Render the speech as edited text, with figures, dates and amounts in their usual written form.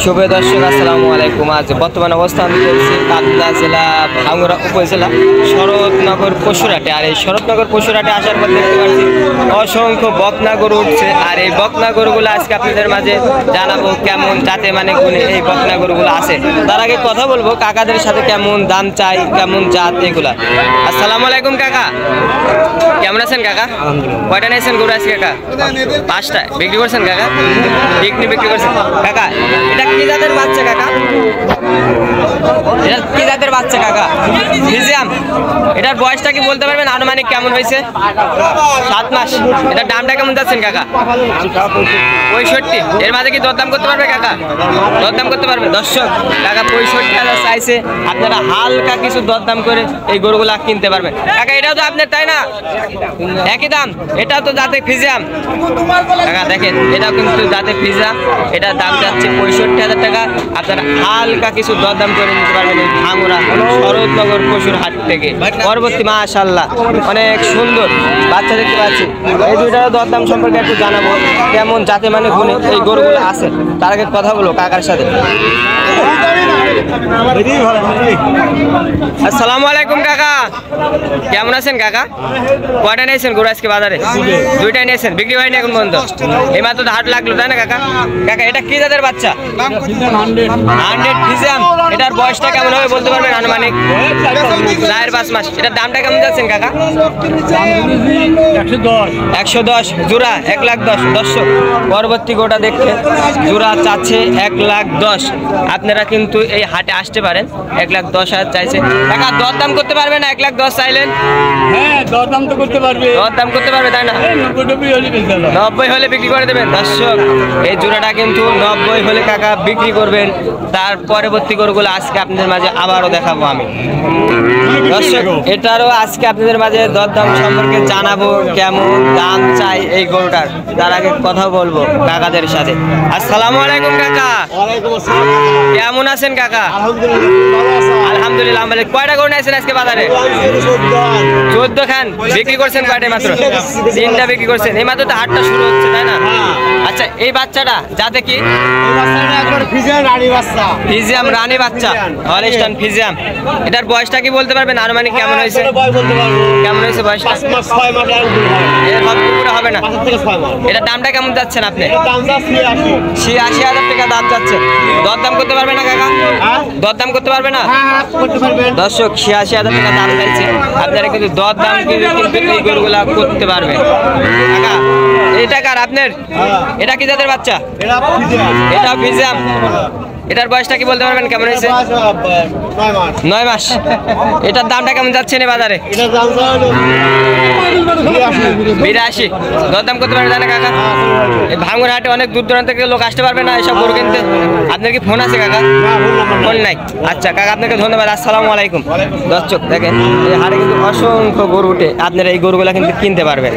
শুভ দর্শক আসসালামু আলাইকুম। আজ বর্তমান অবস্থান করছি পাবনা জেলা ভাঙ্গুড়া উপজেলা শরৎনগর পশুরহাটে। আর এই শরৎনগর পশুরহাটে আসার পর দেখতে পাচ্ছি অসংখ্য বকনা গরু উঠছে। আর এই বকনা গরুগুলো আজকে আপনাদের মাঝে জানাবো কেমন জাতে মানে গুণে এই বকনা গরুগুলো আছে। তার আগে কথা বলবো কাকাদের সাথে কেমন দাম চাই, কেমন জাত এগুলা। আসসালামু আলাইকুম কাকা, কেমন আছেন কাকা? কয়টা নিয়েছেন গরু আজকে কাকা? 5টা বিক্রি করছেন কাকা? বিক্রি করছেন কাকা। এটা কি জাতের বাচ্চা কাকা? এটা কি জাতের বাচ্চা কাকা? ফিজিয়াম। এটার বয়সটা কি বলতে পারবেন আনুমানিক কেমন হয়েছে? 7 মাস। এটার দামটা কেমন যাচ্ছেন কাকা? 65। এর মাঝে কি দরদাম করতে পারবে কাকা? দরদাম করতে পারবে। দর্শক কাকা 65,000 চাইছে, আপনারা হালকা কিছু দরদাম করে এই গরুগুলা কিনতে পারবেন। কাকা এটাও তো আপনার, তাই না? একই দাম। এটাও তো জাতে ফিজিয়াম কাকা, দেখেন এটাও কিন্তু জাতে ফিজিয়াম। এটার দাম যাচ্ছে 65,000 টাকা। আপনারা হালকা কিছু দরদাম করে নিতে পারবেন এই ভাঙ্গুড়া শরৎনগর পশুর হাট থেকে। পরবর্তী মাশাআল্লাহ অনেক সুন্দর বাচ্চা দেখতে পাচ্ছি। এই দুইটার দরদাম সম্পর্কে একটু জানাবো কেমন জাতে মানে গুণে এই গরুগুলো আছে। তার আগে কথা বলো কাকার সাথে। আসসালামু আলাইকুম কাকা, কেমন আছেন কাকা? কয়টা নিয়েছেন গরু আজকে বাজারে? 2টাই নিয়েছেন, বিক্রি হয়নি এখন পর্যন্ত? এই মাত্র হাট লাগলো, তাই না কাকা? কাকা এটা কি জাতের বাচ্চা? 100 ফিজিয়াম। এটার বয়সটা কেমন হবে বলতে পারবেন আনুমানিক? 4-5 মাস। এটার দামটা কেমন যাচ্ছেন কাকা? 110 জোড়া, 1,10,000। দর্শক পরবর্তী গোটা দেখতে জোড়া চাচ্ছে 1,10,000। আপনারা কিন্তু এই হাটে আসতে পারেন। 1,10,000 চাইছে কাকা। দরদাম করতে পারবে না? 1,10,000 চাইলেন। হ্যাঁ, দরদাম তো করতে পারবে। দরদাম করতে পারবে, তাই না? 90 হলে বিক্রি করে দেবেন। দর্শক এই জোড়াটা কিন্তু 90 হলে কাকা বিক্রি করবেন। তার পরবর্তী গরুগুলো আজকে আপনাদের মাঝে আবারও দেখাবো আমি। দর্শক এটারও আজকে আপনাদের মাঝে দরদাম সম্পর্কে জানাবো কেমন দাম চাই এই গরুটার। তার আগে কথা বলবো কাকাদের সাথে। আসসালামু আলাইকুম কাকা, কেমন আছেন কাকা? আলহামদুলিল্লাহ। কয়টা গরু নিয়েছেন আজকে বাজারে? 14 খান। বিক্রি করছেন কয়টা মাত্র? 3টা বিক্রি করছেন। এই মাত্র তো হাটটা শুরু হচ্ছে, তাই না? আচ্ছা এই বাচ্চাটা যাতে কি? ফিজিয়াম রানী বাচ্চা, হলস্টাইন ফিজিয়াম। এটার বয়সটা কি বলতে পারবেন আনুমানিক কেমন হয়েছে? কেমন হয়েছে বয়সটা? এর পুরো হবে না। এটার দামটা কেমন যাচ্ছেন আপনি? 86,000 টাকা দাম যাচ্ছে। দরদাম করতে পারবে না কাকা? দরদাম করতে পারবে না? দর্শক 86,000 টাকা দাম চাইছে। আপনারা কিন্তু দরদাম কিন্তু এই গরুগুলা করতে পারবে কাকা। এটা কার আপনার? এটা কি জাতের বাচ্চা? এটা ফিজিয়াম। এটার বয়সটা কি বলতে পারবেন কেমন হয়েছে? 9 মাস। এটার দামটা কেমন যাচ্ছে না বাজারে? 82। দরদাম করতে পারবে না কাকা? এই ভাঙ্গুড়া হাটে অনেক দূর দূরান্ত থেকে লোক আসতে পারবে না এসব গরু কিনতে? আপনার কি ফোন আছে কাকা? ফোন নাই। আচ্ছা কাকা আপনাকে ধন্যবাদ। আসসালামু আলাইকুম। দর্শক দেখেন এই হাটে কিন্তু অসংখ্য গরু উঠে, আপনারা এই গরুগুলা কিন্তু কিনতে পারবেন।